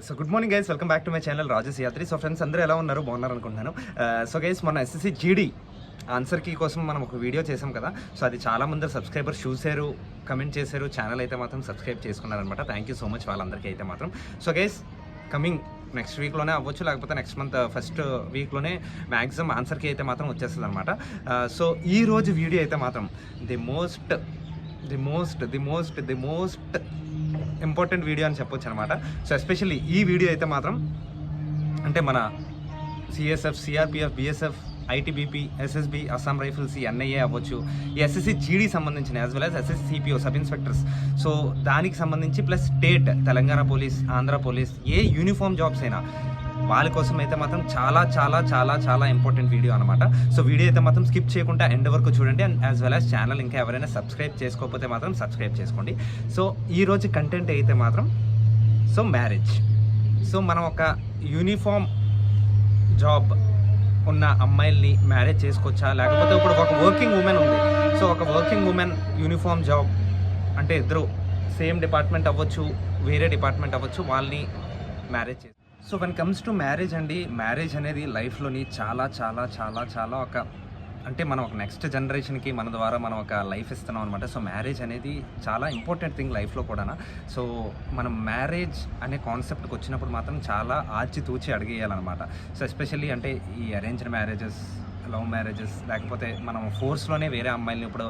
So good morning guys, welcome back to my channel Rajesh Yatri. So friends అందరూ ఎలా ఉన్నారు, బాగున్నారు అనుకుంటున్నాను. సో గైస్ మన ఎస్ఎస్సి జీడీ ఆన్సర్ కీ కోసం మనం ఒక వీడియో చేసాం కదా. సో అది చాలా మంది సబ్స్క్రైబర్స్ చూశారు, కమెంట్ చేశారు, ఛానల్ అయితే మాత్రం సబ్స్క్రైబ్ చేసుకున్నారనమాట. థ్యాంక్ యూ సో మచ్ వాళ్ళందరికీ అయితే మాత్రం. సో గైస్ కమింగ్ నెక్స్ట్ వీక్లోనే అవ్వచ్చు, లేకపోతే నెక్స్ట్ మంత్ ఫస్ట్ వీక్లోనే మ్యాక్సిమం ఆన్సర్కి అయితే మాత్రం వచ్చేస్తుంది అనమాట. సో ఈ రోజు వీడియో అయితే మాత్రం ది మోస్ట్ ఇంపార్టెంట్ వీడియో అని చెప్పొచ్చు అనమాట. సో ఎస్పెషల్లీ ఈ వీడియో అయితే మాత్రం అంటే మన CSF, CRPF, BSF, ITBP, SSB, Assam rifles, NIA అవ్వచ్చు, ఈ ఎస్ఎస్సి జీడీ సంబంధించిన as well as SSC CPO sub inspectors, so దానికి సంబంధించి plus state Telangana police, Andhra police, ఏ యూనిఫామ్ జాబ్స్ అయినా వాళ్ళ కోసం అయితే మాత్రం చాలా చాలా చాలా చాలా ఇంపార్టెంట్ వీడియో అనమాట. సో వీడియో అయితే మాత్రం స్కిప్ చేయకుండా ఎండ్ వరకు చూడండి. And as well as channel ఇంకా ఎవరైనా సబ్స్క్రైబ్ చేసుకోకపోతే మాత్రం సబ్స్క్రైబ్ చేసుకోండి. సో ఈరోజు కంటెంట్ అయితే మాత్రం సో మ్యారేజ్. సో మనం ఒక యూనిఫామ్ జాబ్ ఉన్న అమ్మాయిల్ని మ్యారేజ్ చేసుకోవచ్చా, లేకపోతే ఇప్పుడు ఒక వర్కింగ్ ఉమెన్ ఉంది, సో ఒక వర్కింగ్ ఉమెన్ యూనిఫామ్ జాబ్ అంటే ఇద్దరు సేమ్ డిపార్ట్మెంట్ అవ్వచ్చు, వేరే డిపార్ట్మెంట్ అవ్వచ్చు, వాళ్ళని మ్యారేజ్ చేసి. So when comes to marriage అండి, మ్యారేజ్ అనేది లైఫ్లోని చాలా చాలా చాలా చాలా ఒక అంటే మనం ఒక నెక్స్ట్ జనరేషన్కి మన ద్వారా మనం ఒక లైఫ్ ఇస్తున్నాం అనమాట. సో మ్యారేజ్ అనేది చాలా ఇంపార్టెంట్ థింగ్ లైఫ్లో కూడా. సో మనం మ్యారేజ్ అనే కాన్సెప్ట్కి వచ్చినప్పుడు మాత్రం చాలా ఆచితూచి అడిగేయాలన్నమాట. సో ఎస్పెషల్లీ అంటే ఈ అరేంజ్డ్ మ్యారేజెస్, లవ్ మ్యారేజెస్, లేకపోతే మనం ఫోర్స్లోనే వేరే అమ్మాయిలని. ఇప్పుడు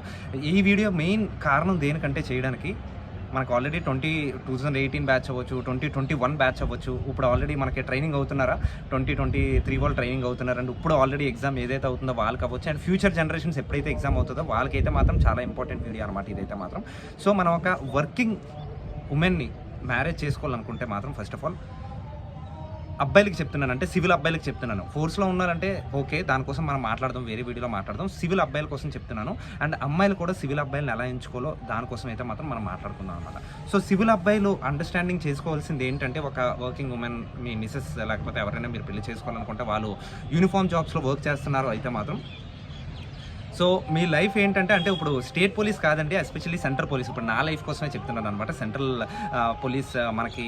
ఈ వీడియో మెయిన్ కారణం దేనికంటే చేయడానికి, మనకు ఆల్రెడీ 2018 బ్యాచ్ అవ్వచ్చు, 2021 బ్యాచ్ అవ్వచ్చు, ఇప్పుడు ఆల్రెడీ మనకి ట్రైనింగ్ అవుతున్నారా, 2023 వాళ్ళు ట్రైనింగ్ అవుతున్నారు. అండ్ ఇప్పుడు ఆల్రెడీ ఎగ్జామ్ ఏదైతే అవుతుందో వాళ్ళకి అవ్వచ్చు, అండ్ ఫ్యూచర్ జనరేషన్స్ ఎప్పుడైతే ఎగ్జామ్ అవుతుందో వాళ్ళకైతే మాత్రం చాలా ఇంపార్టెంట్ వీడియో అనమాట ఇదైతే మాత్రం. సో మనం ఒక వర్కింగ్ ఉమెన్ని మ్యారేజ్ చేసుకోవాలనుకుంటే మాత్రం ఫస్ట్ ఆఫ్ ఆల్ అబ్బాయిలకి చెప్తున్నాను, అంటే సివిల్ అబ్బాయిలకి చెప్తున్నాను. ఫోర్స్లో ఉన్నారంటే ఓకే, దానికోసం మనం మాట్లాడదాం, వేరే వీడియోలో మాట్లాడదాం. సివిల్ అబ్బాయిల కోసం చెప్తున్నాను. అండ్ అమ్మాయిలు కూడా సివిల్ అబ్బాయిలను ఎలా ఎంచుకోవాలో దానికోసం అయితే మాత్రం మనం మాట్లాడుకుందాం అనమాట. సో సివిల్ అబ్బాయిలు అండర్స్టాండింగ్ చేసుకోవాల్సింది ఏంటంటే, ఒక వర్కింగ్ ఉమెన్ మీ మిసెస్ లేకపోతే ఎవరైనా మీరు పెళ్లి చేసుకోవాలనుకుంటే వాళ్ళు యూనిఫామ్ జాబ్స్లో వర్క్ చేస్తున్నారు అయితే మాత్రం, సో మీ లైఫ్ ఏంటంటే, అంటే ఇప్పుడు స్టేట్ పోలీస్ కాదండి, ఎస్పెషల్లీ సెంట్రల్ పోలీస్. ఇప్పుడు నా లైఫ్ కోసమే చెప్తున్నాను అనమాట. సెంట్రల్ పోలీస్ మనకి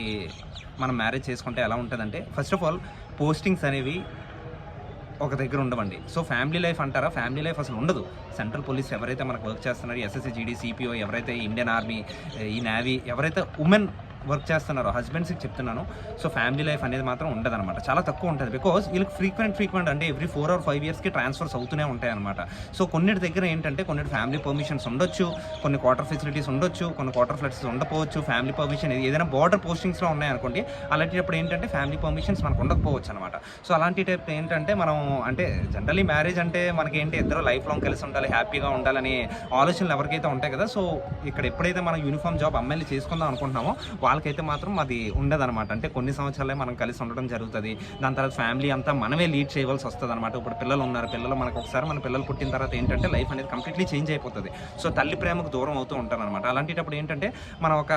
మనం మ్యారేజ్ చేసుకుంటే ఎలా ఉంటుందంటే, ఫస్ట్ ఆఫ్ ఆల్ పోస్టింగ్స్ అనేవి ఒక దగ్గర ఉండవండి. సో ఫ్యామిలీ లైఫ్ అంటారా, ఫ్యామిలీ లైఫ్ అసలు ఉండదు. సెంట్రల్ పోలీస్ ఎవరైతే మనకు వర్క్ చేస్తున్నారో, ఎస్ఎస్సి జీడీ, సిపిఓ, ఎవరైతే ఇండియన్ ఆర్మీ, ఈ నేవీ, ఎవరైతే ఉమెన్ వర్క్ చేస్తున్నారో హస్బెండ్స్కి చెప్తున్నాను, సో ఫ్యామిలీ లైఫ్ అనేది మాత్రం ఉండదన్నమాట, చాలా తక్కువ ఉంటుంది. బికాజ్ వీళ్ళకి ఫ్రీక్వెంట్ అంటే ఎవ్రీ 4 or 5 yearsకి ట్రాన్స్ఫర్స్ అవుతూనే ఉంటాయి అనమాట. సో కొన్నిటి దగ్గర ఏంటంటే కొన్ని ఫ్యామిలీ పర్మిషన్స్ ఉండొచ్చు, కొన్ని క్వార్టర్ ఫెసిలిటీస్ ఉండొచ్చు, కొన్ని క్వార్టర్ ఫ్లెట్స్ ఉండకపోవచ్చు. ఫ్యామిలీ పర్మిషన్ ఏదైనా బార్డర్ పోస్టింగ్స్లో ఉన్నాయనుకోండి, అలాంటిప్పుడు ఏంటంటే ఫ్యామిలీ పర్మిషన్స్ మనకు ఉండకపోవచ్చు అనమాట. సో అలాంటి టైప్ ఏంటంటే మనం అంటే జనరలీ మ్యారేజ్ అంటే మనకి ఏంటి, ఇద్దరు లైఫ్ లాంగ్ కలిసి ఉండాలి, హ్యాపీగా ఉండాలని ఆలోచనలు ఎవరికైతే ఉంటాయి కదా. సో ఇక్కడ ఎప్పుడైతే మనం యూనిఫామ్ జాబ్ అమ్మాయిలు చేసుకుందాం అనుకుంటున్నామో వాళ్ళకైతే మాత్రం అది ఉండదన్నమాట. అంటే కొన్ని సంవత్సరాలే మనం కలిసి ఉండడం జరుగుతుంది, దాని తర్వాత ఫ్యామిలీ అంతా మనమే లీడ్ చేయవలసి వస్తుంది అనమాట. ఇప్పుడు పిల్లలు ఉన్నారు, పిల్లలు మనకు ఒకసారి మన పిల్లలు పుట్టిన తర్వాత ఏంటంటే లైఫ్ అనేది కంప్లీట్లీ చేంజ్ అయిపోతుంది. సో తల్లి ప్రేమకు దూరం అవుతూ ఉంటారు అనమాట. అలాంటిటప్పుడు ఏంటంటే మనం ఒక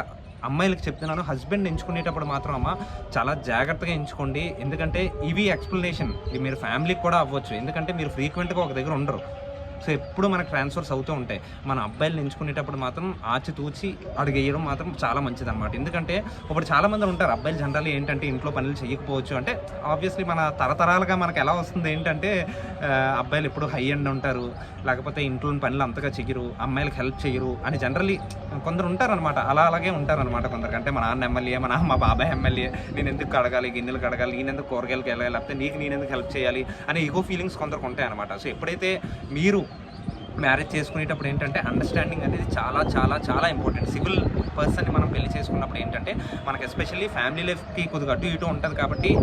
అమ్మాయిలకు చెప్తున్నాను, హస్బెండ్ ఎంచుకునేటప్పుడు మాత్రం అమ్మ చాలా జాగ్రత్తగా ఎంచుకోండి. ఎందుకంటే ఇవి ఎక్స్ప్లెనేషన్ మీరు ఫ్యామిలీకి కూడా అవ్వచ్చు, ఎందుకంటే మీరు ఫ్రీక్వెంట్గా ఒక దగ్గర ఉండరు. సో ఎప్పుడు మనకు ట్రాన్స్ఫర్స్ అవుతూ ఉంటాయి. మన అబ్బాయిలు ఎంచుకునేటప్పుడు మాత్రం ఆచితూచి అడిగేయడం మాత్రం చాలా మంచిది అనమాట. ఎందుకంటే ఇప్పుడు చాలామంది ఉంటారు అబ్బాయిలు జనరల్లీ ఏంటంటే ఇంట్లో పనులు చేయకపోవచ్చు. అంటే ఆబ్వియస్లీ మన తరతరాలుగా మనకు ఎలా వస్తుంది ఏంటంటే, అబ్బాయిలు ఎప్పుడు హై ఎండ్ ఉంటారు, లేకపోతే ఇంట్లోని పనులు అంతగా చెయ్యరు, అమ్మాయిలకు హెల్ప్ చేయరు అని జనరల్లీ కొందరు ఉంటారనమాట. అలాగే ఉంటారనమాట కొందరికి. అంటే మా నాన్న ఎమ్మెల్యే, మా బాబాయ్ ఎమ్మెల్యే, నేను ఎందుకు కడగాలి, గిన్నెలు కడగాలి, నేను ఎందుకు కూరగాయలకి వెళ్ళాలి, లేకపోతే నీకు నేను ఎందుకు హెల్ప్ చేయాలి అనే ఈగో ఫీలింగ్స్ కొందరికి ఉంటాయి అనమాట. సో ఎప్పుడైతే మీరు మ్యారేజ్ చేసుకునేటప్పుడు ఏంటంటే అండర్స్టాండింగ్ అనేది చాలా చాలా చాలా ఇంపార్టెంట్. సివిల్ పర్సన్ని మనం పెళ్లి చేసుకున్నప్పుడు ఏంటంటే మనకు ఎస్పెషల్లీ ఫ్యామిలీ లైఫ్కి కొద్దిగా అటు ఇటు ఉంటుంది కాబట్టి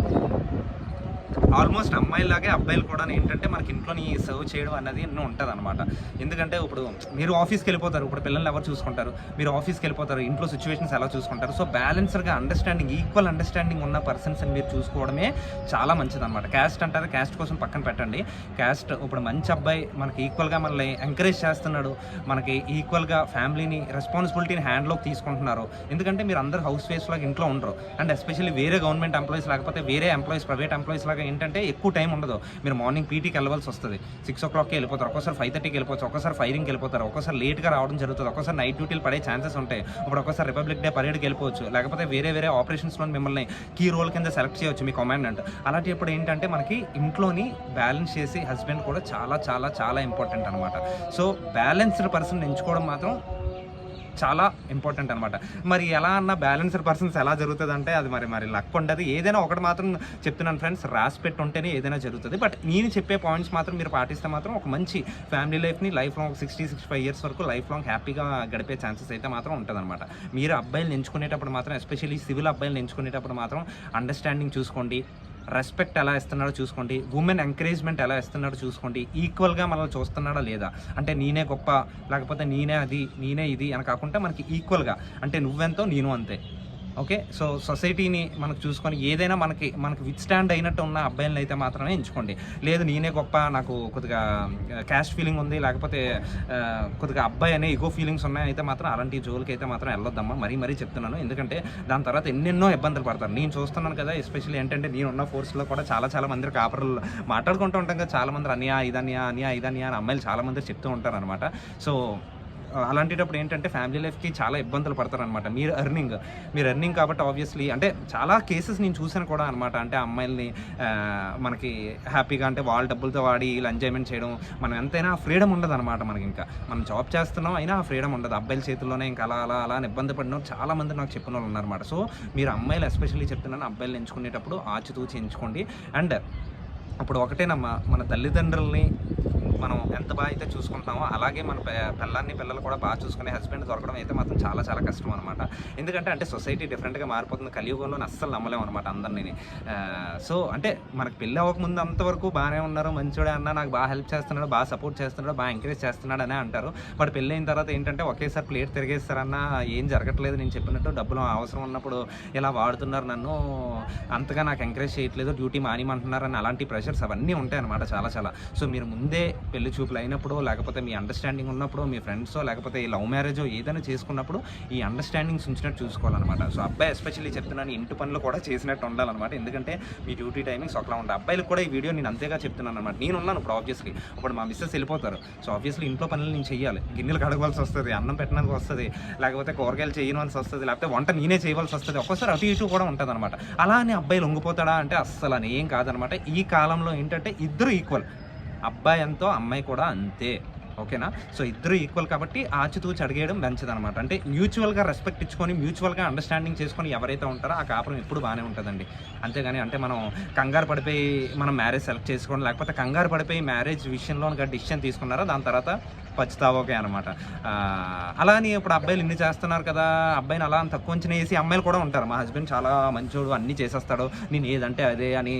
ఆల్మోస్ట్ అమ్మాయిలాగే అబ్బాయిలు కూడా ఏంటంటే మనకి ఇంట్లోని సర్వ్ చేయడం అన్నది ఎన్నో ఉంటుంది అనమాట. ఎందుకంటే ఇప్పుడు మీరు ఆఫీస్కి వెళ్ళిపోతారు, ఇప్పుడు పిల్లల్ని ఎవరు చూసుకుంటారు, మీరు ఆఫీస్కి వెళ్ళిపోతారు, ఇంట్లో సిచ్యువేషన్స్ ఎలా చూసుకుంటారు. సో బ్యాలెన్స్డ్గా అండర్స్టాండింగ్, ఈక్వల్ అండర్స్టాండింగ్ ఉన్న పర్సన్స్ని మీరు చూసుకోవడమే చాలా మంచిది అనమాట. క్యాస్ట్ అంటారు, క్యాస్ట్ కోసం పక్కన పెట్టండి. క్యాస్ట్ ఇప్పుడు మంచి అబ్బాయి మనకి ఈక్వల్గా మనల్ని ఎంకరేజ్ చేస్తున్నాడు, మనకి ఈక్వల్గా ఫ్యామిలీని రెస్పాన్సిబిలిటీని హ్యాండ్లోకి తీసుకుంటున్నారు. ఎందుకంటే మీరు అందరు హౌస్ వైఫ్స్ లాగా ఇంట్లో ఉండరు. అండ్ ఎస్పెషల్లీ వేరే గవర్నమెంట్ ఎంప్లాయీస్ లేకపోతే వేరే ఎంప్లాయీస్, ప్రైవేట్ ఎంప్లాయీస్ లాగా ఏంటంటే ఏంటంటే ఎక్కువ టైం ఉండదు. మీరు మార్నింగ్ పీటీకి వెళ్ళవలసి వస్తుంది, 6 o'clockకి వెళ్ళిపోతారు, ఒక్కోసారి 5:30కి వెళ్ళిపోతారు, ఒక్కోసారి ఫైరింగ్కి వెళ్ళిపోతారు, ఒక్కోసారి లేట్గా రావడం జరుగుతుంది, ఒక్కోసారి నైట్ డ్యూటీలు పడే ఛాన్సెస్ ఉంటాయి. ఇప్పుడు ఒక్కోసారి రిపబ్లిక్ డే పరేడ్కి వెళ్ళిపోవచ్చు, లేకపోతే వేరే ఆపరేషన్స్లో మిమ్మల్ని కీ రోల్ కింద సెలెక్ట్ చేయవచ్చు మీ కమాండెంట్. అలాంటప్పుడు ఏంటంటే మనకి ఇంట్లోని బ్యాలెన్స్ చేసి హస్బెండ్ కూడా చాలా చాలా చాలా ఇంపార్టెంట్ అనమాట. సో బ్యాలెన్స్డ్ పర్సన్ ఎంచుకోవడం మాత్రం చాలా ఇంపార్టెంట్ అనమాట. మరి ఎలా అన్న బ్యాలెన్స్డ్ పర్సన్స్ ఎలా జరుగుతుంది అంటే అది మరి లక్ ఉండదు. ఏదైనా ఒకటి మాత్రం చెప్తున్నాను ఫ్రెండ్స్, రాసి పెట్టి ఉంటేనే ఏదైనా జరుగుతుంది. బట్ నేను చెప్పే పాయింట్స్ మాత్రం మీరు పాటిస్తే మాత్రం ఒక మంచి ఫ్యామిలీ లైఫ్ని లైఫ్ లాంగ్ 60-65 ఇయర్స్ వరకు లైఫ్ లాంగ్ హ్యాపీగా గడిపే ఛాన్సెస్ అయితే మాత్రం ఉంటుంది అనమాట. మీరు అబ్బాయిలు ఎంచుకునేటప్పుడు మాత్రం, ఎస్పెషల్లీ సివిల్ అబ్బాయిలు ఎంచుకునేటప్పుడు మాత్రం అండర్స్టాండింగ్ చూసుకోండి, రెస్పెక్ట్ ఎలా ఇస్తున్నాడో చూసుకోండి, ఉమెన్ ఎంకరేజ్మెంట్ ఎలా ఇస్తున్నాడో చూసుకోండి, ఈక్వల్గా మనల్ని చూస్తున్నాడా లేదా, అంటే నేనే గొప్ప లేకపోతే నేనే అది నేనే ఇది అని కాకుండా మనకి ఈక్వల్గా, అంటే నువ్వెంతో నేను అంతే. ఓకే, సో సొసైటీని మనకు చూసుకొని ఏదైనా మనకు విత్ స్టాండ్ అయినట్టు ఉన్న అబ్బాయిలను అయితే మాత్రమే ఎంచుకోండి. లేదు నేనే గొప్ప, నాకు కొద్దిగా క్యాస్ట్ ఫీలింగ్ ఉంది, లేకపోతే కొద్దిగా అబ్బాయి అనే ఈగో ఫీలింగ్స్ ఉన్నాయి అయితే మాత్రం అలాంటి జోలికి అయితే మాత్రం వెళ్ళొద్దమ్మా. మరీ చెప్తున్నాను, ఎందుకంటే దాని తర్వాత ఎన్నెన్నో ఇబ్బందులు పడతారు. నేను చూస్తున్నాను కదా, ఎస్పెషల్లీ ఏంటంటే నేను ఉన్న ఫోర్స్లో కూడా చాలా మంది కాపర్లు మాట్లాడుకుంటూ ఉంటాం కదా, చాలామంది అనియా ఇదనియా అని అమ్మాయిలు చాలామంది చెప్తూ ఉంటారు అనమాట. సో అలాంటిటప్పుడు ఏంటంటే ఫ్యామిలీ లైఫ్కి చాలా ఇబ్బందులు పడతారనమాట. మీరు ఎర్నింగ్ కాబట్టి ఆబ్వియస్లీ అంటే చాలా కేసెస్ నేను చూసాను కూడా అనమాట. అంటే అమ్మాయిల్ని మనకి హ్యాపీగా అంటే వాళ్ళ డబ్బులతో వాడి వీళ్ళు ఎంజాయ్మెంట్ చేయడం, మనం ఎంతైనా ఫ్రీడమ్ ఉండదు అనమాట. మనకి ఇంకా మనం జాబ్ చేస్తున్నాం అయినా ఆ ఫ్రీడమ్ ఉండదు, అబ్బాయిల చేతుల్లోనే ఇంకా అలా ఇబ్బంది పడిన చాలా మంది నాకు చెప్పిన వాళ్ళు ఉన్నారన్నమాట. సో మీరు అమ్మాయిలు ఎస్పెషల్లీ చెప్తున్నాను, అబ్బాయిలు ఎంచుకునేటప్పుడు ఆచితూచి ఎంచుకోండి. అండ్ అప్పుడు ఒకటేనమ్మా, మన తల్లిదండ్రుల్ని మనం ఎంత బాగా అయితే చూసుకుంటున్నామో అలాగే మన పిల్లలు కూడా బాగా చూసుకునే హస్బెండ్ దొరకడం అయితే మాత్రం చాలా కష్టం అనమాట. ఎందుకంటే అంటే సొసైటీ డిఫరెంట్గా మారిపోతుంది, కలియుగంలో అస్సలు నమ్మలేము అనమాట అందరినీ. సో అంటే మనకు పెళ్ళి అవ్వకముందు అంతవరకు బాగానే ఉన్నారు, మంచోడే అన్న, నాకు బాగా హెల్ప్ చేస్తున్నాడు, బాగా సపోర్ట్ చేస్తున్నాడు, బాగా ఎంకరేజ్ చేస్తున్నాడు అనే అంటారు. బట్ పెళ్ళి అయిన తర్వాత ఏంటంటే ఒకేసారి ప్లేట్ తిరిగేస్తారన్నా, ఏం జరగట్లేదు, నేను చెప్పినట్టు డబ్బులు అవసరం ఉన్నప్పుడు ఇలా వాడుతున్నారు, నన్ను అంతగా నాకు ఎంకరేజ్ చేయట్లేదు, డ్యూటీ మానిమంటున్నారు అని అలాంటి ప్రెషర్స్ అవన్నీ ఉంటాయి అనమాట చాలా. సో మీరు ముందే పెళ్లి చూపులు అయినప్పుడు, లేకపోతే మీ అండర్స్టాండింగ్ ఉన్నప్పుడు, మీ ఫ్రెండ్సో లేకపోతే ఈ లవ్ మ్యారేజో ఏదైనా చేసుకున్నప్పుడు ఈ అండర్స్టాండింగ్స్ ఉంచినట్టు చూసుకోవాలన్నమాట. సో అబ్బాయి ఎస్పెషల్లీ చెప్తున్నాను, ఇంటి పనులు కూడా చేసినట్టు ఉండాలన్నమాట. ఎందుకంటే మీ డ్యూటీ టైమింగ్స్ ఒకలా ఉంటాయి. అబ్బాయిలకు కూడా ఈ వీడియో నేను అంతేగా చెప్తున్నాను అనమాట. నేను ఉన్నాను ఇప్పుడు ఆబ్వియస్లీ, ఇప్పుడు మా మిస్సెస్ వెళ్ళిపోతారు. సో ఆబ్వియస్లీ ఇంట్లో పనులు నేను చేయాలి, గిన్నెలు కడగవలసి వస్తుంది, అన్నం పెట్టడానికి వస్తుంది, లేకపోతే కూరగాయలు చేయవలసి వస్తుంది, లేకపోతే వంట నేనే చేయవలసి వస్తుంది, ఒక్కోసారి అటు ఇటు కూడా ఉంటుంది అనమాట. అలా అని అబ్బాయి లొంగిపోతాడా అంటే అస్సలు అని ఏం కాదనమాట. ఈ కాలంలో ఏంటంటే ఇద్దరు ఈక్వల్, అబ్బాయి ఎంతో అమ్మాయి కూడా అంతే. ఓకేనా? సో ఇద్దరు ఈక్వల్ కాబట్టి ఆచితూచి అడిగేయడం మంచిదనమాట. అంటే మ్యూచువల్గా రెస్పెక్ట్ ఇచ్చుకొని, మ్యూచువల్గా అండర్స్టాండింగ్ చేసుకొని ఎవరైతే ఉంటారో ఆ కాపురం ఎప్పుడు బాగానే ఉంటుందండి. అంతేగాని అంటే మనం కంగారు పడిపోయి మనం మ్యారేజ్ సెలెక్ట్ చేసుకోండి, లేకపోతే కంగారు పడిపోయి మ్యారేజ్ విషయంలో డిసిషన్ తీసుకున్నారో దాని తర్వాత పచ్చుతావోకే అనమాట. అలా అని ఇప్పుడు అబ్బాయిలు ఇన్ని చేస్తున్నారు కదా, అబ్బాయిని అలా తక్కువ అంచనా వేసి అమ్మాయిలు కూడా ఉంటారు, మా హస్బెండ్ చాలా మంచోడు, అన్నీ చేసేస్తాడు, నేను ఏదంటే అదే అని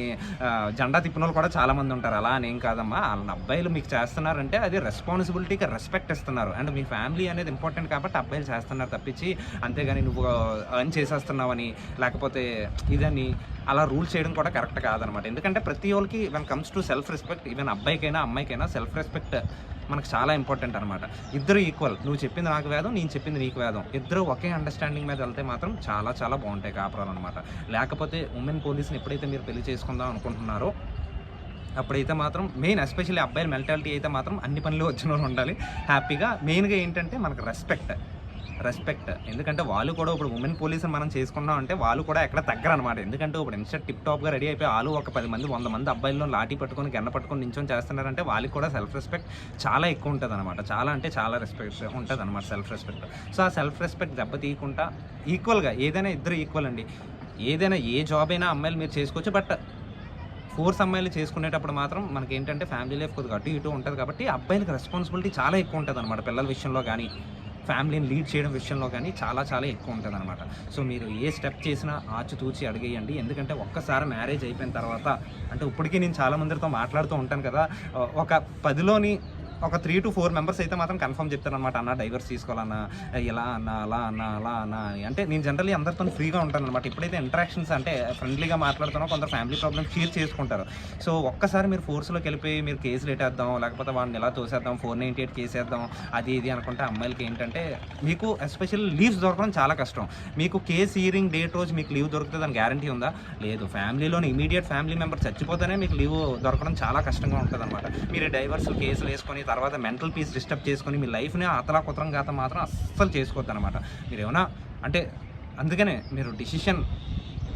జెండా తిప్పిన వాళ్ళు కూడా చాలామంది ఉంటారు. అలా అని ఏం కాదమ్మా, వాళ్ళ అబ్బాయిలు మీకు చేస్తున్నారంటే అది రెస్పాన్సిబిలిటీకి రెస్పెక్ట్ ఇస్తున్నారు. అండ్ మీ ఫ్యామిలీ అనేది ఇంపార్టెంట్ కాబట్టి అబ్బాయిలు చేస్తున్నారు తప్పించి, అంతేగాని నువ్వు ఎర్న్ చేసేస్తున్నావని లేకపోతే ఇదని అలా రూల్ చేయడం కూడా కరెక్ట్ కాదనమాట. ఎందుకంటే ప్రతి ఒక్కరికి when comes to self respect, even అబ్బాయికైనా అమ్మాయికైనా సెల్ఫ్ రెస్పెక్ట్ మనకు చాలా ఇంపార్టెంట్ అనమాట. ఇద్దరు ఈక్వల్, నువ్వు చెప్పింది నాకు వేదం, నేను చెప్పింది నీకు వేదం, ఇద్దరు ఒకే అండర్స్టాండింగ్ మీద వెళ్తే మాత్రం చాలా బాగుంటాయి కాపురాలు అనమాట. లేకపోతే ఉమెన్ పోలీస్ని ఎప్పుడైతే మీరు పెళ్లి చేసుకుందాం అనుకుంటున్నారో అప్పుడైతే మాత్రం మెయిన్ ఎస్పెషల్లీ అబ్బాయిల మెంటాలిటీ అయితే మాత్రం అన్ని పనులు వచ్చిన వాళ్ళు ఉండాలి హ్యాపీగా. మెయిన్గా ఏంటంటే మనకు రెస్పెక్ట్, ఎందుకంటే వాళ్ళు కూడా ఇప్పుడు ఉమెన్ పోలీసుని మనం చేసుకున్నాం అంటే వాళ్ళు కూడా ఎక్కడ తగ్గరనమాట. ఎందుకంటే ఇప్పుడు ఇన్స్టా టిప్ టాప్గా రెడీ అయిపోయి వాళ్ళు ఒక 10 మంది 100 మంది అబ్బాయిల్లో లాఠీ పట్టుకొని గన్న పట్టుకొని నించొని చేస్తున్నారంటే వాళ్ళకి కూడా సెల్ఫ్ రెస్పెక్ట్ చాలా ఎక్కువ ఉంటుంది అనమాట. చాలా అంటే చాలా రెస్పెక్ట్ ఉంటుంది అనమాట, సెల్ఫ్ రెస్పెక్ట్. సో ఆ సెల్ఫ్ రెస్పెక్ట్ దెబ్బతీయకుండా ఈక్వల్గా ఏదైనా ఇద్దరు ఈక్వల్ అండి. ఏదైనా ఏ జాబ్ అయినా అమ్మాయిలు మీరు చేసుకోవచ్చు, బట్ ఫోర్స్ అమ్మాయిలు చేసుకునేటప్పుడు మాత్రం మనకి ఏంటంటే ఫ్యామిలీ లైఫ్ కొద్దిగా అటు ఇటు ఉంటుంది కాబట్టి అబ్బాయిలకు రెస్పాన్సిబిలిటీ చాలా ఎక్కువ ఉంటుంది అనమాట. పిల్లల విషయంలో కానీ ఫ్యామిలీని లీడ్ చేయడం విషయంలో కానీ చాలా ఎక్కువ ఉంటుంది అనమాట. సో మీరు ఏ స్టెప్ చేసినా ఆచితూచి అడిగేయండి. ఎందుకంటే ఒక్కసారి మ్యారేజ్ అయిపోయిన తర్వాత అంటే ఇప్పటికీ నేను చాలా మందితో మాట్లాడుతూ ఉంటాను కదా, ఒక 10లోని ఒక 3 to 4 మెంబర్స్ అయితే మాత్రం కన్ఫర్మ్ చెప్తారనమాట, అన్న డైవర్స్ తీసుకోవాలన్నా, ఇలా అన్న అలా అన్న అలా అన్న అని. అంటే నేను జనరల్లీ అందరితో ఫ్రీగా ఉంటాను అనమాట. ఎప్పుడైతే ఇంటరాక్షన్స్ అంటే ఫ్రెండ్లీగా మాట్లాడుతానో కొందరు ఫ్యామిలీ ప్రాబ్లమ్స్ షేర్ చేసుకుంటారు. సో ఒక్కసారి మీరు ఫోర్స్లోకి వెళ్ళిపోయి మీరు కేసులు పెట్టేద్దాం, లేకపోతే వాడిని ఎలా తోసేద్దాం, 498 కేసు వేద్దాం, అది ఇది అనుకుంటే అమ్మాయిలకి ఏంటంటే మీకు ఎస్పెషల్ లీవ్స్ దొరకడం చాలా కష్టం. మీకు కేసు హియరింగ్ డేట్ రోజు మీకు లీవ్ దొరుకుతుంది అని గ్యారంటీ ఉందా? లేదు. ఫ్యామిలీలోని ఇమీడియట్ ఫ్యామిలీ మెంబర్ చచ్చిపోతేనే మీకు లీవ్ దొరకడం చాలా కష్టంగా ఉంటుంది అనమాట. మీరు డైవర్స్ కేసులు వేసుకొని తర్వాత మెంటల్ పీస్ డిస్టర్బ్ చేసుకొని మీ లైఫ్ని అతలాకుతలం గాత మాత్రం అస్సలు చేసుకోవద్దు అనమాట. మీరు ఏమైనా అంటే అందుకనే మీరు డిసిషన్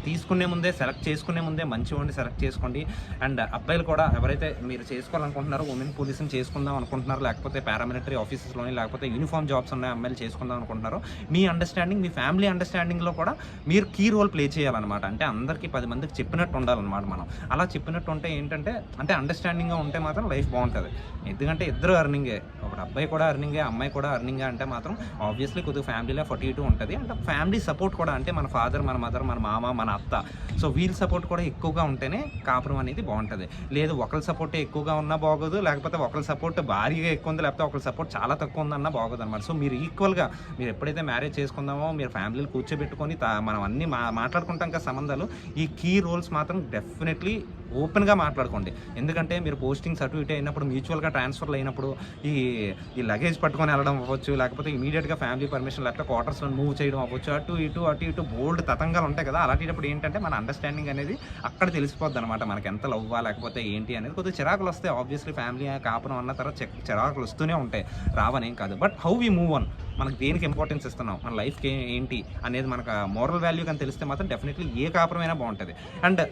తీసుకునే ముందే, సెలెక్ట్ చేసుకునే ముందే మంచి వాడిని సెలెక్ట్ చేసుకోండి. అండ్ అబ్బాయిలు కూడా ఎవరైతే మీరు చేసుకోవాలనుకుంటున్నారో, ఉమెన్ పోలీసుని చేసుకుందాం అనుకుంటున్నారో, లేకపోతే పారామిలిటరీ ఆఫీసెస్లోని లేకపోతే యూనిఫామ్ జాబ్స్ ఉన్నాయి అమ్మాయిలు చేసుకుందాం అనుకుంటున్నారో, మీ అండర్స్టాండింగ్, మీ ఫ్యామిలీ అండర్స్టాండింగ్లో కూడా మీరు కీ రోల్ ప్లే చేయాలన్నమాట. అంటే అందరికీ 10 మందికి చెప్పినట్టు ఉండాలన్నమాట. మనం అలా చెప్పినట్టు ఉంటే ఏంటంటే అంటే అండర్స్టాండింగ్గా ఉంటే మాత్రం లైఫ్ బాగుంటుంది. ఎందుకంటే ఇద్దరు అర్నింగే, ఒకటి అబ్బాయి కూడా అర్నింగే, అమ్మాయి కూడా అర్నింగే అంటే మాత్రం ఆబ్వియస్లీ కొద్దిగా ఫ్యామిలీలో 42 ఉంటుంది. అంటే ఫ్యామిలీ సపోర్ట్ కూడా, అంటే మన ఫాదర్, మన మదర్, మన మామ, మన అత్త, సో వీళ్ళ సపోర్ట్ కూడా ఎక్కువగా ఉంటేనే కాపురం అనేది బాగుంటుంది. లేదు ఒకరి సపోర్ట్ ఎక్కువగా ఉన్నా బాగోదు, లేకపోతే ఒకరి సపోర్ట్ భారీగా ఎక్కువ ఉంది, లేకపోతే ఒకరి సపోర్ట్ చాలా తక్కువ ఉందన్నా బాగోదు అనమాట. సో మీరు ఈక్వల్గా మీరు ఎప్పుడైతే మ్యారేజ్ చేసుకుందామో మీరు ఫ్యామిలీలు కూర్చోబెట్టుకొని మనం అన్నీ మాట్లాడుకుంటాం కదా సంబంధాలు, ఈ కీ రోల్స్ మాత్రం డెఫినెట్లీ ఓపెన్గా మాట్లాడుకోండి. ఎందుకంటే మీరు పోస్టింగ్స్ అటు ఇటు అయినప్పుడు, మ్యూచువల్గా ట్రాన్స్ఫర్లు అయినప్పుడు ఈ లగేజ్ పట్టుకొని వెళ్ళడం అవ్వచ్చు, లేకపోతే ఇమీడియట్గా ఫ్యామిలీ పర్మిషన్ లేకపోతే క్వార్టర్స్లో మూవ్ చేయడం అవ్వచ్చు, అటు ఇటు బోల్డ్ తతంగాలు ఉంటాయి కదా. అలాంటిప్పుడు ఏంటంటే మన అండర్స్టాండింగ్ అనేది అక్కడ తెలిసిపోద్ది అనమాట. మనకి ఎంత లవ్వా లేకపోతే ఏంటి అనేది. కొద్దిగా చిరాకులు వస్తాయి ఆబ్వియస్లీ, ఫ్యామిలీ కాపురం అన్న తర్వాత చిరాకులు వస్తూనే ఉంటాయి, రావనేం కాదు. But how we move on, మనకు దేనికి ఇంపార్టెన్స్ ఇస్తున్నాం, మన లైఫ్కి ఏంటి అనేది మనకు మోరల్ వాల్యూ కానీ తెలిస్తే మాత్రం డెఫినెట్లీ ఏ కాపురమైనా బాగుంటుంది. అండ్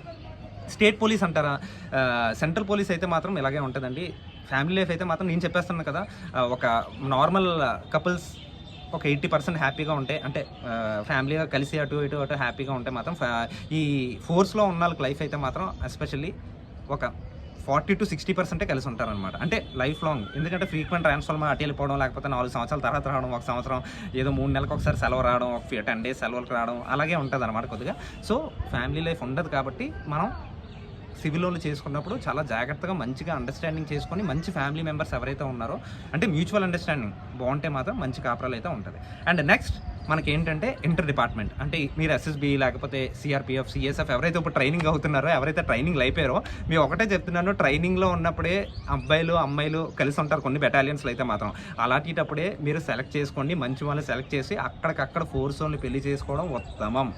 స్టేట్ పోలీస్ అంటారా, సెంట్రల్ పోలీస్ అయితే మాత్రం ఇలాగే ఉంటుందండి. ఫ్యామిలీ లైఫ్ అయితే మాత్రం నేను చెప్పేస్తున్నాను కదా, ఒక నార్మల్ కపుల్స్ ఒక 80% హ్యాపీగా ఉంటే, అంటే ఫ్యామిలీగా కలిసి అటు ఇటు హ్యాపీగా ఉంటే మాత్రం ఈ ఫోర్స్లో ఉన్న వాళ్ళకి లైఫ్ అయితే మాత్రం ఎస్పెషల్లీ ఒక 40 to 60% కలిసి ఉంటారనమాట. అంటే లైఫ్ లాంగ్. ఎందుకంటే ఫ్రీక్వెంట్ ట్రాన్స్ఫర్ అటు వెళ్ళిపోవడం, లేకపోతే 4 సంవత్సరాల తర్వాత రావడం, 1 సంవత్సరం ఏదో 3 నెలలకు ఒకసారి సెలవు రావడం, ఒక 10 days సెలవులకు రావడం, అలాగే ఉంటుంది అనమాట కొద్దిగా. సో ఫ్యామిలీ లైఫ్ ఉండదు కాబట్టి మనం సివిల్లోలు చేసుకున్నప్పుడు చాలా జాగ్రత్తగా మంచిగా అండర్స్టాండింగ్ చేసుకొని, మంచి ఫ్యామిలీ మెంబర్స్ ఎవరైతే ఉన్నారో అంటే మ్యూచువల్ అండర్స్టాండింగ్ బాగుంటే మాత్రం మంచి కాపురాలు అయితే ఉంటుంది. అండ్ నెక్స్ట్ మనకి ఏంటంటే ఇంటర్ డిపార్ట్మెంట్, అంటే మీరు ఎస్ఎస్బి లేకపోతే సిఆర్పిఎఫ్, సిఎస్ఎఫ్ ఎవరైతే ఇప్పుడు ట్రైనింగ్ అవుతున్నారో, ఎవరైతే ట్రైనింగ్లు అయిపోయారో, మేము ఒకటే చెప్తున్నాను, ట్రైనింగ్లో ఉన్నప్పుడే అబ్బాయిలు అమ్మాయిలు కలిసి ఉంటారు కొన్ని బెటాలియన్స్లో అయితే మాత్రం. అలాంటిటప్పుడే మీరు సెలెక్ట్ చేసుకోండి, మంచి వాళ్ళని సెలెక్ట్ చేసి అక్కడికక్కడ ఫోర్స్ వాళ్ళని పెళ్లి చేసుకోవడం ఉత్తమం.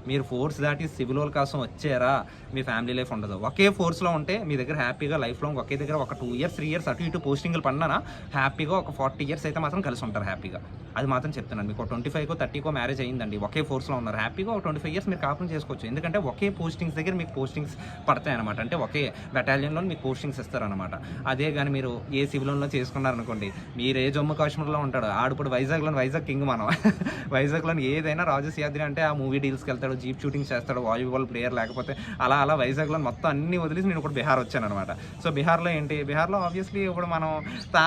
మీరు ఫోర్స్ దాటి సివిల్ కోసం వచ్చారా, మీ ఫ్యామిలీ లైఫ్ ఉండదు. ఒకే ఫోర్స్లో ఉంటే మీ దగ్గర హ్యాపీగా లైఫ్ లాంగ్ ఒకే దగ్గర ఒక 2 years 3 years అటు ఇటు పోస్టింగ్లు పడినా హ్యాపీగా ఒక 40 years అయితే మాత్రం కలిసి ఉంటారు హ్యాపీగా. అది మాత్రం చెప్తున్నాను. మీకు 25కో 30కో మ్యారేజ్ అయ్యిందండి, ఒకే ఫోర్స్లో ఉన్నారు, హ్యాపీగా ఒక 25 years మీరు కాపురం చేసుకోవచ్చు. ఎందుకంటే ఒకే పోస్టింగ్స్ దగ్గర మీకు పోస్టింగ్స్ పడతాయి అనమాట. అంటే ఒకే బెటాలియన్లో మీకు పోస్టింగ్స్ ఇస్తారనమాట. అదే కానీ మీరు ఏ సివిల్లో చేసుకున్నారనుకోండి, మీరు ఏ జమ్మూ కాశ్మీర్లో ఉంటాడు, ఆడుప్పుడు వైజాగ్ కింగ్ మనం. వైజాగ్లో ఏదైనా రాజు సియాద్రి అంటే ఆ మూవీ డీల్స్కి వెళ్తాడు, జీప్ షూటింగ్ చేస్తాడు, వాలీబాల్ ప్లేయర్, లేకపోతే అలా వైజాగ్లో మొత్తం అన్ని వదిలేసి నేను ఇప్పుడు బీహార్ వచ్చాను అనమాట. సో బీహార్లో ఏంటి, బీహార్లో ఆబ్వియస్లీ ఇప్పుడు మనం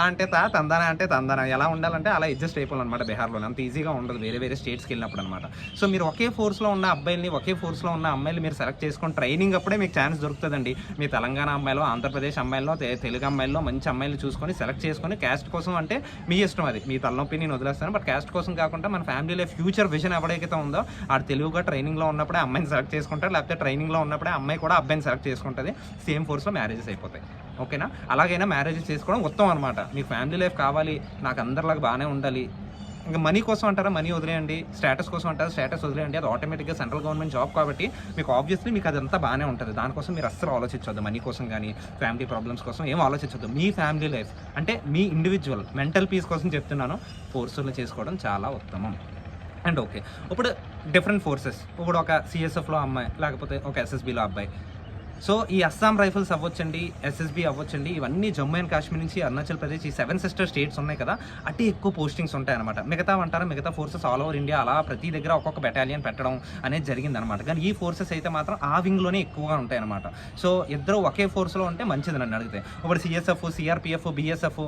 అంటే తందానా అంటే తందానా, ఎలా ఉండాలంటే అలా అడ్జస్ట్ అయిపోవాలి అనమాట. బీహార్లో అంత ఈజీగా ఉండదు వేరే స్టేట్స్కి వెళ్ళినప్పుడు అనమాట. సో మీరు ఒకే ఫోర్స్లో ఉన్న అబ్బాయిల్ని, ఒకే ఫోర్స్లో ఉన్న అమ్మాయిలు మీరు సెలెక్ట్ చేసుకొని ట్రైనింగ్ అప్పుడే మీకు ఛాన్స్ దొరుకుతుందండి. మీ తెలంగాణ అమ్మాయిలో, ఆంధ్రప్రదేశ్ అమ్మాయిలో, తెలుగు అమ్మాయిల్లో మంచి అమ్మాయిలు చూసుకొని సెలెక్ట్ చేసుకొని, క్యాస్ట్ కోసం అంటే మీ ఇష్టం, అది మీ తలనొప్పి నేను వదిలేస్తాను. బట్ క్యాస్ట్ కోసం కాకుండా మన ఫ్యామిలీలో ఫ్యూచర్ విజన్ ఎవరైతే ఉందో ఆడు తెలుగుగా ట్రైనింగ్లో ఉన్నప్పుడే అమ్మాయిని సెలెక్ట్ చేసుకుంటారు, లేకపోతే ట్రైనింగ్లో ఉన్నప్పుడే అమ్మాయి కూడా అబ్బాయిని సెలెక్ట్ చేసుకుంటుంది. సేమ్ ఫోర్స్లో మ్యారేజెస్ అయిపోతాయి. ఓకేనా? అలాగైనా మ్యారేజెస్ చేసుకోవడం ఉత్తమం అనమాట. మీ ఫ్యామిలీ లైఫ్ కావాలి, నాకు అందరిలాగా బాగానే ఉండాలి. ఇంకా మనీ కోసం అంటారా, మనీ వదిలేయండి. స్టేటస్ కోసం అంటారా, స్టేటస్ వదిలేయండి. అది ఆటోమేటిక్గా సెంట్రల్ గవర్నమెంట్ జాబ్ కాబట్టి మీకు ఆబ్వియస్లీ మీకు అదంతా బాగానే ఉంటుంది. దానికోసం మీరు అస్సలు ఆలోచించొద్దు. మనీ కోసం కానీ ఫ్యామిలీ ప్రాబ్లమ్స్ కోసం ఏం ఆలోచించొద్దు. మీ ఫ్యామిలీ లైఫ్ అంటే మీ ఇండివిజువల్ మెంటల్ పీస్ కోసం చెప్తున్నాను, ఫోర్స్లో చేసుకోవడం చాలా ఉత్తమం. అండ్ ఓకే, ఇప్పుడు డిఫరెంట్ ఫోర్సెస్, ఇప్పుడు ఒక సిఎస్ఎఫ్లో అమ్మాయి, లేకపోతే ఒక ఎస్ఎస్బిలో అబ్బాయి. సో ఈ అస్సాం రైఫిల్స్ అవ్వచ్చండి, ఎస్ఎస్బి అవ్వచ్చండి, ఇవన్నీ జమ్మూ అండ్ కాశ్మీర్ నుంచి అరుణాచల్ ప్రదేశ్, ఈ 7 sister స్టేట్స్ ఉన్నాయి కదా, అటు ఎక్కువ పోస్టింగ్స్ ఉంటాయన్నమాట. మిగతా అంటారా, మిగతా ఫోర్సెస్ ఆల్ ఓవర్ ఇండియా అలా ప్రతి దగ్గర ఒక్కొక్క బెటాలియన్ పెట్టడం అనేది జరిగిందనమాట. కానీ ఈ ఫోర్సెస్ అయితే మాత్రం ఆ వింగ్లోనే ఎక్కువగా ఉంటాయన్నమాట. సో ఇద్దరు ఒకే ఫోర్స్లో ఉంటే మంచిది నన్ను అడిగితే. ఇప్పుడు సిఎస్ఎఫ్, సిఆర్పిఎఫ్, బిఎస్ఎఫ్,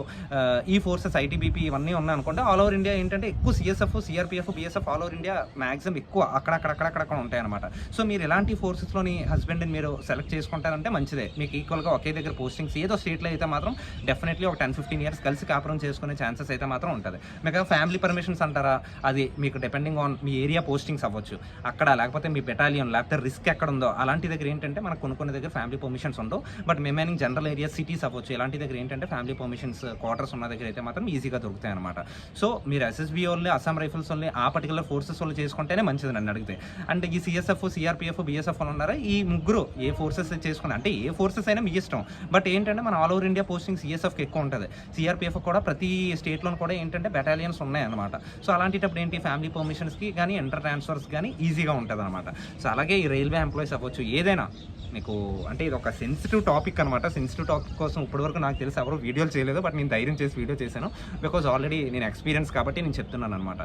ఈ ఫోర్సెస్ ఐటీబీపీ ఇవన్నీ ఉన్నాయి అనుకుంటే ఆల్ ఓవర్ ఇండియా ఏంటంటే ఎక్కువ CSF, CRPF, BSF all over India maximum ఎక్కువ అక్కడక్కడ ఉంటాయన్నమాట. సో మీరు ఎలాంటి ఫోర్సెస్లోని హస్బెండ్ని మీరు సెలెక్ట్ చేసుకుంటారంటే మంచిదే. మీకు ఈక్వల్గా ఒకే దగ్గర పోస్టింగ్స్ ఏదో స్టేట్లో అయితే మాత్రం డెఫినెట్లీ ఒక 10-15 ఇయర్స్ కలిసి కాపురం చేసుకునే ఛాన్సెస్ అయితే మాత్రం ఉంటుంది. మీకు ఫ్యామిలీ పర్మిషన్స్ అంటారా, అది మీకు depending on me area postings అవ్వచ్చు అక్కడ, లేకపోతే మీ బెటాలియన్, లేకపోతే రిస్క్ ఎక్కడ ఉందో అలాంటి దగ్గర ఏంటంటే మనకు కొన్ని దగ్గర ఫ్యామిలీ పర్మిషన్స్ ఉండవు. But remaining general area cities అవ్వచ్చు, ఇలాంటి దగ్గర ఏంటంటే ఫ్యామిలీ పర్మిషన్స్ క్వార్టర్స్ ఉన్న దగ్గర అయితే మాత్రం ఈజీగా దొరుకుతాయి అనమాట. సో మీరు ఎస్ఎస్బీ వాళ్ళు, అస్సాం రైఫిల్స్ వాళ్ళని ఆ పర్టికులర్ ఫోర్సెస్ వాళ్ళు చేసుకుంటేనే మంచిది నన్ను అడిగితే. అంటే ఈ సిఎస్ఎఫ్, సిఆర్పిఎఫ్, బిఎస్ఎఫ్ వాళ్ళు ఉన్నారా, ఈ ముగ్గురు ఏ ఫోర్సెస్ చేసుకున్నా అంటే ఏ ఫోర్సెస్ అయినా మీ ఇష్టం. బట్ ఏంటంటే మన ఆల్ ఓవర్ ఇండియా పోస్టింగ్ సిఎస్ఎఫ్కి ఎక్కువ ఉంటుంది. సిఆర్పిఎఫ్ కూడా ప్రతి స్టేట్లోనూ కూడా ఏంటంటే బెటాలియన్స్ ఉన్నాయన్నమాట. సో అలాంటిటప్పుడు ఏంటి ఫ్యామిలీ పర్మిషన్స్కి కానీ ఎంటర్ ట్రాన్స్ఫర్స్ కానీ ఈజీగా ఉంటుంది అనమాట. సో అలాగే ఈ రైల్వే ఎంప్లాయీస్ అవ్వచ్చు, ఏదైనా మీకు అంటే ఇది ఒక సెన్సిటివ్ టాపిక్ అనమాట. సెన్సిటివ్ టాపిక్ కోసం ఇప్పటివరకు నాకు తెలిసి ఎవరు వీడియోలు చేయలేదు, బట్ నేను ధైర్యం చేసి వీడియో చేశాను. బికాజ్ ఆల్రెడీ నేను ఎక్స్పీరియన్స్ కాబట్టి నేను చెప్తున్నాను అనమాట.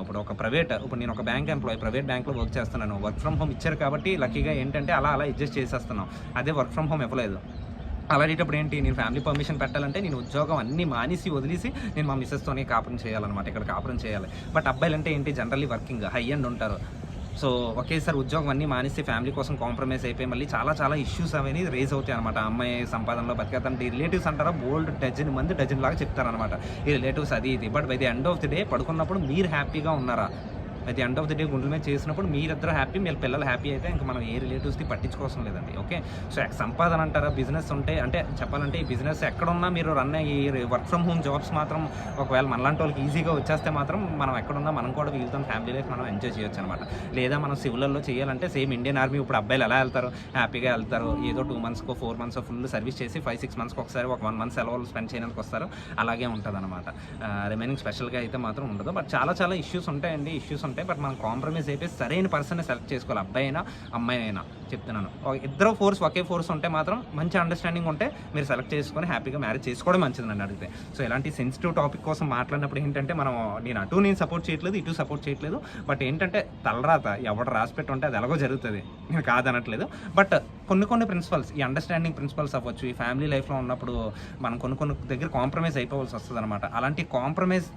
ఇప్పుడు నేను ఒక బ్యాంక్ ఎంప్లాయీ, ప్రైవేట్ బ్యాంక్లో వర్క్ చేస్తున్నాను. వర్క్ ఫ్రమ్ హోమ్ ఇచ్చారు కాబట్టి లక్కీగా ఏంటంటే అలా అడ్జస్ట్ చేసేస్తున్నాం. అదే వర్క్ ఫ్రమ్ హోమ్ ఇవ్వలేదు. అలాంటప్పుడు ఏంటి, నేను ఫ్యామిలీ పర్మిషన్ పెట్టాలంటే నేను ఉద్యోగం అన్నీ మానేసి వదిలేసి నేను మా మిస్సెస్తోనే కాపురం చేయాలన్నమాట, ఇక్కడ కాపురం చేయాలి. బట్ అబ్బాయిలు అంటే ఏంటి, జనరల్లీ వర్కింగ్ హై అండ్ ఉంటారు. సో ఒకేసారి ఉద్యోగం అన్నీ మానేసి ఫ్యామిలీ కోసం కాంప్రమైజ్ అయిపోయి మళ్ళీ చాలా ఇష్యూస్ అవన్నీ రేజ్ అవుతాయి అనమాట. అమ్మాయి సంపాదనలో బతికేతంటే రిలేటివ్స్ అంటారా బోల్డ్ డజన్ లాగా చెప్తారనమాట ఈ రిలేటివ్స్ అది ఇది. But by the end of the day పడుకున్నప్పుడు మీరు హ్యాపీగా ఉన్నారా, by the end of the day గుండెల మీద చేసినప్పుడు మీరిద్దరు హ్యాపీ, మీ పిల్లలు హ్యాపీ అయితే ఇంకా మనం ఏ రిలేటివ్స్కి పట్టించుకోవాల్సిన లేదండి. ఓకే, సో సంపాదన అంటారా, బిజినెస్ ఉంటే అంటే చెప్పాలంటే ఈ బిజినెస్ ఎక్కడున్నా మీరు రన్ అయ్యి వర్క్ ఫ్రమ్ హోమ్ జాబ్స్ మాత్రం ఒకవేళ మనలాంటి వాళ్ళకి ఈజీగా వచ్చేస్తే మాత్రం మనం ఎక్కడున్నా మనం కూడా వీళ్ళతో ఫ్యామిలీ లైఫ్ మనం ఎంజాయ్ చేయొచ్చు అనమాట. లేదా మనం సివిల్లో చేయాలంటే సేమ్ ఇండియన్ ఆర్మీ ఇప్పుడు అబ్బాయిలు ఎలా వెళ్తారు, హ్యాపీగా వెళ్తారు. ఏదో 2 monthsకో 4 months ఫుల్ సర్వీస్ చేసి 5-6 monthsకి ఒకసారి ఒక 1 month సెలవులు స్పెండ్ చేయడానికి వస్తారు. అలాగే ఉంటుంది అనమాట. రిమైనింగ్ స్పెషల్గా అయితే మాత్రం ఉండదు. బట్ చాలా ఇష్యూస్ ఉంటాయండి, ఇష్యూస్ ఉంటాయి. బట్ మనం కాంప్రమైజ్ అయిపోయి సరైన పర్సన్ని సెలెక్ట్ చేసుకోవాలి, అబ్బాయి అయినా అమ్మాయి అయినా చెప్తున్నాను. ఇద్దరు ఒకే ఫోర్స్ ఉంటే మాత్రం మంచి అండర్స్టాండింగ్ ఉంటే మీరు సెలెక్ట్ చేసుకొని హ్యాపీగా మ్యారేజ్ చేసుకోవడం మంచిది నన్ను అడిగితే. సో ఇలాంటి సెన్సిటివ్ టాపిక్ కోసం మాట్లాడినప్పుడు ఏంటంటే నేను సపోర్ట్ చేయట్లేదు, ఇటు సపోర్ట్ చేయట్లేదు. బట్ ఏంటంటే తలరాత ఎవడ రాసి పెట్టి ఉంటే అది ఎలాగో జరుగుతుంది, నేను కాదనట్లేదు. బట్ కొన్ని ప్రిన్సిపల్స్, ఈ అండర్స్టాండింగ్ ప్రిన్సిపల్స్ అవ్వచ్చు, ఈ ఫ్యామిలీ లైఫ్లో ఉన్నప్పుడు మనం కొన్ని దగ్గర కాంప్రమైజ్ అయిపోవాల్సి వస్తుంది అనమాట. అలాంటి కాంప్రమైజ్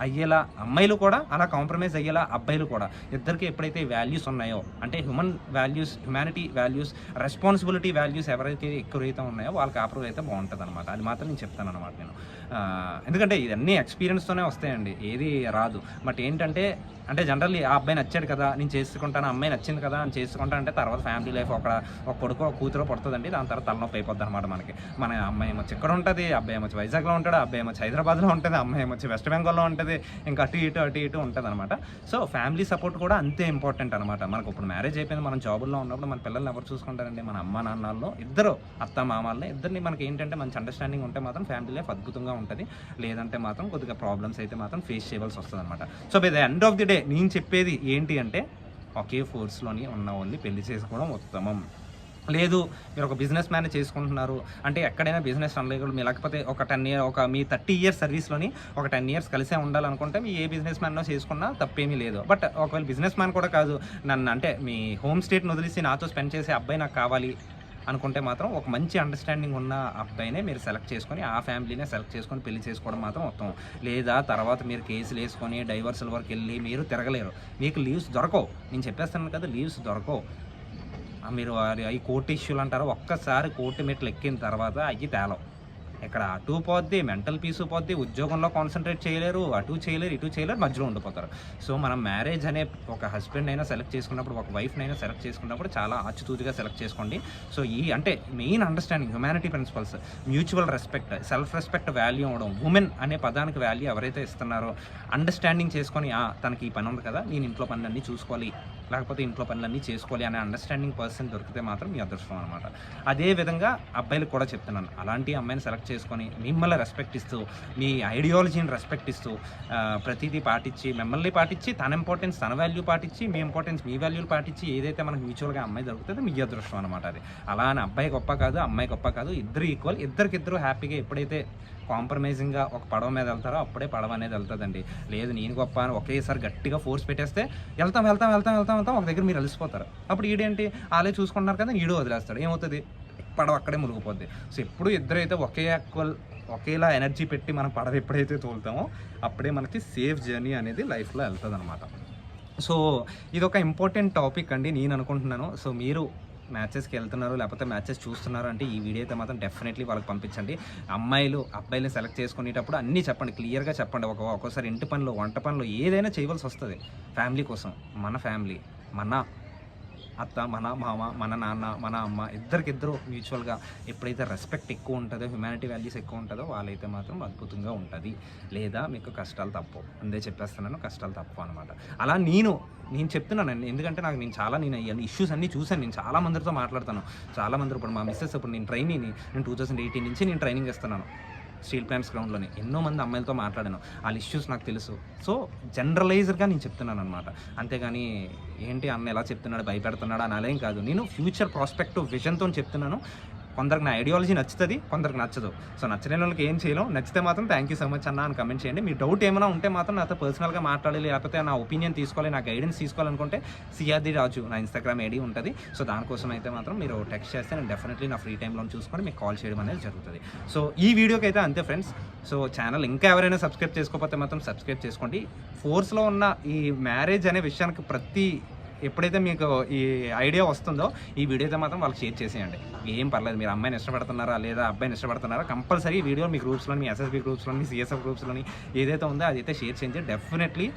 అయ్యేలా అమ్మాయిలు కూడా, అలా కాంప్రమైజ్ అయ్యేలా అబ్బాయిలు కూడా, ఇద్దరికి ఎప్పుడైతే వాల్యూస్ ఉన్నాయో అంటే హ్యుమానిటీ వాల్యూస్, రెస్పాన్సిబిలిటీ వాల్యూస్ ఎవరైతే ఎక్కువైతే ఉన్నాయో వాళ్ళకి అప్రూవ్ అయితే బాగుంటుంది అనమాట. అది మాత్రం నేను చెప్తాను అనమాట నేను. ఎందుకంటే ఇవన్నీ ఎక్స్పీరియన్స్తోనే వస్తాయండి, ఏది రాదు. బట్ ఏంటంటే జనరల్లీ ఆ అబ్బాయి నచ్చాడు కదా నేను చేసుకుంటాను, అమ్మాయి నచ్చింది కదా అని చేసుకుంటాను అంటే తర్వాత ఫ్యామిలీ లైఫ్ ఒక కొడుకు ఒక కూతురు పడుతుందండి. దాని తర్వాత తలనొప్పి అయిపోద్ది అనమాట మనకి. మన అమ్మాయి ఏమొచ్చి ఇక్కడ ఉంటుంది, అబ్బాయి ఏమొచ్చి వైజాగ్లో ఉంటాడు, అబ్బాయి ఏమొచ్చి హైదరాబాద్లో ఉంటుంది, అమ్మాయి ఏమొచ్చి వెస్ట్ బెంగాల్లో ఉంటుంది, ఇంకా అటు ఇటు ఉంటుంది అనమాట. సో ఫ్యామిలీ సపోర్ట్ కూడా అంతే ఇంపార్టెంట్ అనమాట. మనకు ఇప్పుడు మ్యారేజ్ అయిపోయింది, మనం జాబుల్లో ఉన్నప్పుడు మన పిల్లల్ని ఎవరు చూసుకుంటారండి, మన అమ్మ నాన్నల్లో ఇద్దరు అత్త మామల్ని ఇద్దరిని మనకి ఏంటంటే మంచి అండర్స్టాండింగ్ ఉంటే మాత్రం ఫ్యామిలీ లైఫ్ అద్భుతంగా ఉంటుంది. లేదంటే మాత్రం కొద్దిగా ప్రాబ్లమ్స్ అయితే మాత్రం ఫేస్ చేయవలసి వస్తుంది అనమాట. So by the end of the day నేను చెప్పేది ఏంటి అంటే ఒకే ఫోర్స్లోని ఉన్న వాళ్ళని పెళ్లి చేసుకోవడం ఉత్తమం. లేదు మీరు ఒక బిజినెస్ మ్యాన్ చేసుకుంటున్నారు అంటే ఎక్కడైనా బిజినెస్ రన్ మీ లేకపోతే ఒక 10 years మీ 30 years సర్వీస్లోని ఒక 10 years కలిసే ఉండాలనుకుంటే మీ ఏ బిజినెస్ మ్యాన్నో చేసుకున్నా తప్పేమీ లేదు. బట్ ఒకవేళ బిజినెస్ మ్యాన్ కూడా కాదు, నన్ను అంటే మీ హోమ్ స్టేట్ని వదిలేసి నాతో స్పెండ్ చేసే అబ్బాయి నాకు కావాలి అనుకుంటే మాత్రం ఒక మంచి అండర్స్టాండింగ్ ఉన్న అబ్బాయినే మీరు సెలెక్ట్ చేసుకొని ఆ ఫ్యామిలీనే సెలెక్ట్ చేసుకొని పెళ్లి చేసుకోవడం మాత్రం ఉత్తమం. లేదా తర్వాత మీరు కేసులు వేసుకొని డైవర్సల్ వరకు వెళ్ళి మీరు తిరగలేరు, మీకు లీవ్స్ దొరకవు. నేను చెప్పేస్తాను కదా, లీవ్స్ దొరకవు. మీరు ఈ కోర్టు ఇష్యూలు అంటారు, ఒక్కసారి కోర్టు మెట్లు ఎక్కిన తర్వాత అయ్యి తేలవు. ఇక్కడ అటు పోద్ది, మెంటల్ పీసు పోద్ది, ఉద్యోగంలో కాన్సన్ట్రేట్ చేయలేరు, అటు చేయలేరు ఇటు చేయలేరు, మధ్యలో ఉండిపోతారు. సో మనం మ్యారేజ్ అనే ఒక హస్బెండ్ అయినా సెలెక్ట్ చేసుకున్నప్పుడు, ఒక వైఫ్నైనా సెలెక్ట్ చేసుకున్నప్పుడు చాలా ఆచితూచిగా సెలెక్ట్ చేసుకోండి. సో ఈ అంటే main understanding, humanity principles, mutual respect, self respect value అవ్వడం, ఉమెన్ అనే పదానికి వాల్యూ ఎవరైతే ఇస్తున్నారో అండర్స్టాండింగ్ చేసుకొని తనకి ఈ పని ఉంది కదా నేను ఇంట్లో పనులన్నీ చూసుకోవాలి, లేకపోతే ఇంట్లో పనులన్నీ చేసుకోవాలి అనే అండర్స్టాండింగ్ పర్సన్ దొరికితే మాత్రం మీ అదృష్టం అనమాట. అదేవిధంగా అబ్బాయిలకు కూడా చెప్తున్నాను, అలాంటి అమ్మాయిని సెలెక్ట్ చేసుకొని మిమ్మల్ని రెస్పెక్ట్ ఇస్తూ, మీ ఐడియాలజీని రెస్పెక్ట్ ఇస్తూ, ప్రతిదీ పాటించి, మిమ్మల్ని పాటించి, తన ఇంపార్టెన్స్ తన వాల్యూ పాటించి, మీ ఇంపార్టెన్స్ మీ వాల్యూలు పాటించి ఏదైతే మనకు మ్యూచువల్గా అమ్మాయి దొరుకుతుందో మీ అదృష్టం అనమాట. అది అలా అని అబ్బాయి గొప్ప కాదు, అమ్మాయి గొప్ప కాదు, ఇద్దరు ఈక్వల్. ఇద్దరికిద్దరు హ్యాపీగా ఎప్పుడైతే కాంప్రమైజింగ్గా ఒక పడవ మీద వెళ్తారో అప్పుడే పడవ అనేది వెళ్తుందండి. లేదు నేను గొప్ప అని ఒకేసారి గట్టిగా ఫోర్స్ పెట్టేస్తే వెళ్తాం ఒక దగ్గర మీరు అలసిపోతారు. అప్పుడు ఈడేంటి వాళ్ళే చూసుకుంటున్నారు కదా, ఈడు వదిలేస్తాడు, ఏమవుతుంది పడవ అక్కడే మునిగిపోద్ది. సో ఎప్పుడు ఇద్దరైతే ఒకేలా ఎనర్జీ పెట్టి మనం పడవ ఎప్పుడైతే తోలుతామో అప్పుడే మనకి సేఫ్ జర్నీ అనేది లైఫ్లో వెళ్తుంది అనమాట. సో ఇది ఒక ఇంపార్టెంట్ టాపిక్ అండి నేను అనుకుంటున్నాను. సో మీరు మ్యాచెస్కి వెళ్తున్నారు లేకపోతే మ్యాచెస్ చూస్తున్నారు అంటే ఈ వీడియో అయితే మాత్రం డెఫినెట్లీ వాళ్ళకి పంపించండి. అమ్మాయిలు అబ్బాయిలు సెలెక్ట్ చేసుకునేటప్పుడు అన్నీ చెప్పండి, క్లియర్గా చెప్పండి. ఒక్కోసారి ఇంటి పనులు వంట పనులు ఏదైనా చేయవలసి వస్తుంది ఫ్యామిలీ కోసం. మన ఫ్యామిలీ, మన అత్త, మన మామ, మన నాన్న, మన అమ్మ, ఇద్దరికిద్దరు మ్యూచువల్గా ఎప్పుడైతే రెస్పెక్ట్ ఎక్కువ ఉంటుందో, హ్యుమానిటీ వాల్యూస్ ఎక్కువ ఉంటుందో వాళ్ళైతే మాత్రం అద్భుతంగా ఉంటుంది. లేదా మీకు కష్టాలు తప్పవు. అందే చెప్పేస్తున్నాను, కష్టాలు తప్పవు అనమాట. అలా నేను చెప్తున్నానండి, ఎందుకంటే నేను ఇష్యూస్ అన్నీ చూశాను. నేను చాలా మందితో మాట్లాడతాను. చాలా మంది ఇప్పుడు మా మిస్సెస్, ఇప్పుడు నేను 2018 నుంచి నేను ట్రైనింగ్ ఇస్తున్నాను స్టీల్ ప్లాంట్స్ గ్రౌండ్లోని. ఎన్నో మంది అమ్మాయిలతో మాట్లాడాను, వాళ్ళ ఇష్యూస్ నాకు తెలుసు. సో జనరలైజర్గా నేను చెప్తున్నాను అనమాట. అంతేగాని ఏంటి అన్న ఎలా చెప్తున్నాడు, భయపెడుతున్నాడు అని అలా ఏం కాదు. నేను ఫ్యూచర్ ప్రాస్పెక్టివ్ విజన్తో చెప్తున్నాను. కొందరికి నా ఐడియాలజీ నచ్చుతుంది, కొందరికి నచ్చదు. సో నచ్చని వాళ్ళకి ఏం చేయలేం. నచ్చితే మాత్రం థ్యాంక్ యూ సో మచ్ అన్న అని కమెంట్ చేయండి. మీ డౌట్ ఏమైనా ఉంటే మాత్రం నాతో పర్సనల్గా మాట్లాడాలి, లేకపోతే నా ఒపీనియన్ తీసుకోవాలి, నా గైడెన్స్ తీసుకోవాలనుకుంటే సిఆర్ది రాజు నా ఇన్స్టాగ్రామ్ ఐడి ఉంటుంది. సో దానికోసం అయితే మాత్రం మీరు టెక్స్ట్ చేస్తే నేను డెఫినెట్లీ నా ఫ్రీ టైంలో చూసుకొని మీకు కాల్ చేయడం అనేది జరుగుతుంది. సో ఈ వీడియోకి అయితే అంతే ఫ్రెండ్స్. సో ఛానల్ ఇంకా ఎవరైనా సబ్స్క్రైబ్ చేసుకోకపోతే మాత్రం సబ్స్క్రైబ్ చేసుకోండి. ఫోర్స్లో ఉన్న ఈ మ్యారేజ్ అనే విషయానికి ఎప్పుడైతే మీకు ఈ ఐడియా వస్తుందో ఈ వీడియో అయితే మాత్రం వాళ్ళకి షేర్ చేసేయండి. ఏం పర్లేదు, మీరు అమ్మాయిని ఇష్టపడుతున్నారా లేదా అబ్బాయిని ఇష్టపడుతున్నారా, కంపల్సరీ ఈ వీడియో మీ గ్రూప్స్లోని, మీ ఎస్ఎస్బీ గ్రూప్స్లోని, సిఎస్ఎఫ్ గ్రూప్స్లోని ఏదైతే ఉందో అదైతే షేర్ చేయండి. డెఫినెట్లీ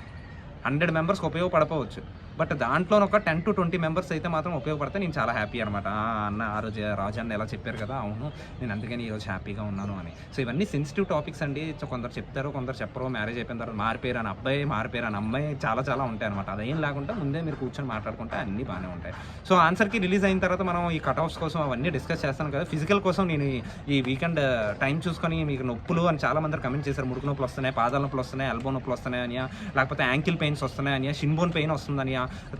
100 మెంబర్స్కి ఉపయోగపడకపోవచ్చు, బట్ దాంట్లో ఒక 10 to 20 మెంబర్స్ అయితే మాత్రం ఉపయోగపడితే నేను చాలా హ్యాపీ అనమాట. అన్న ఆ రోజు రాజన్న ఎలా చెప్పారు కదా, అవును నేను అందుకని ఈరోజు హ్యాపీగా ఉన్నాను అని. సో ఇవన్నీ సెన్సిటివ్ టాపిక్స్ అండి. సో కొందరు చెప్తారు, కొందరు చెప్పరు. మ్యారేజ్ అయిపోయిన తర్వాత మారిపోయారు అని అబ్బాయి, మారిపోయారు అని అమ్మాయి, చాలా ఉంటాయి అనమాట. అదేం లేకుండా ముందే మీరు కూర్చొని మాట్లాడుకుంటే అన్నీ బాగానే ఉంటాయి. సో ఆన్సర్కి రిలీజ్ అయిన తర్వాత మనం ఈ కట్ ఆఫ్స్ కోసం అవన్నీ డిస్కస్ చేస్తాను కదా. ఫిజికల్ కోసం నేను ఈ వీకెండ్ టైం చూసుకొని మీకు నొప్పులు అని చాలా మంది కమెంట్ చేశారు. ముడుకు నొప్పులు వస్తున్నాయి, పాదాల నొప్పులు వస్తున్నాయి, ఎల్బో నొప్పులు వస్తున్నాయి అని, లేకపోతే యాంకిల్ పెయిన్స్ వస్తున్నాయి అని, షిన్ బోన్ పెయిన్ వస్తుందని,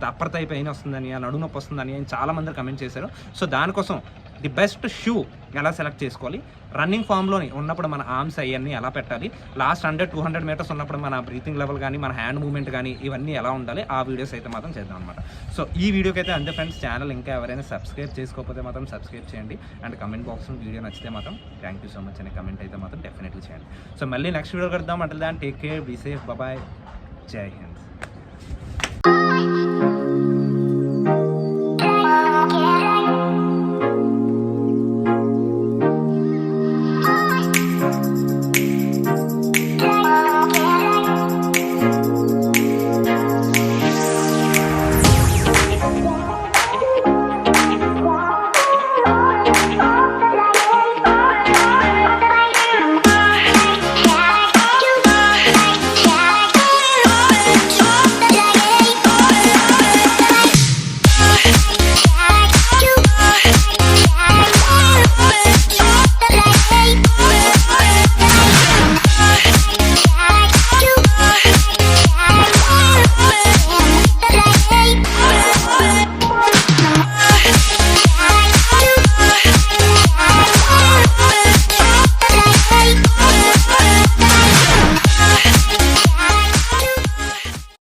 అప్పర్ థై పెయిన్ వస్తుందని, నడుము నొప్పి వస్తుందని చాలా మంది కమెంట్ చేశారు. సో దానికోసం ది బెస్ట్ షూ ఎలా సెలెక్ట్ చేసుకోవాలి, రన్నింగ్ ఫామ్లోని ఉన్నప్పుడు మన ఆర్మ్స్ అవన్నీ ఎలా పెట్టాలి, లాస్ట్ 100-200 మీటర్స్ ఉన్నప్పుడు మన బ్రీతింగ్ లెవెల్ కానీ, మన హ్యాండ్ మూవ్మెంట్ కానీ ఇవన్నీ ఎలా ఉండాలి, ఆ వీడియోస్ అయితే మాత్రం చేద్దాం అనమాట. సో ఈ వీడియోకి అయితే అంతే ఫ్రెండ్స్. ఛానల్ ఇంకా ఎవరైనా సబ్స్క్రైబ్ చేసుకోకపోతే మాత్రం సబ్స్క్రైబ్ చేయండి. అండ్ కమెంట్ బాక్స్లో వీడియో నచ్చితే మాత్రం థ్యాంక్ యూ సో మచ్ అనే కమెంట్ అయితే మాత్రం డెఫినెట్లీ చేయండి. సో మళ్ళీ నెక్స్ట్ వీడియో కడదాం. అంటే దాన్ని take care, be safe, bye, జై హింద్.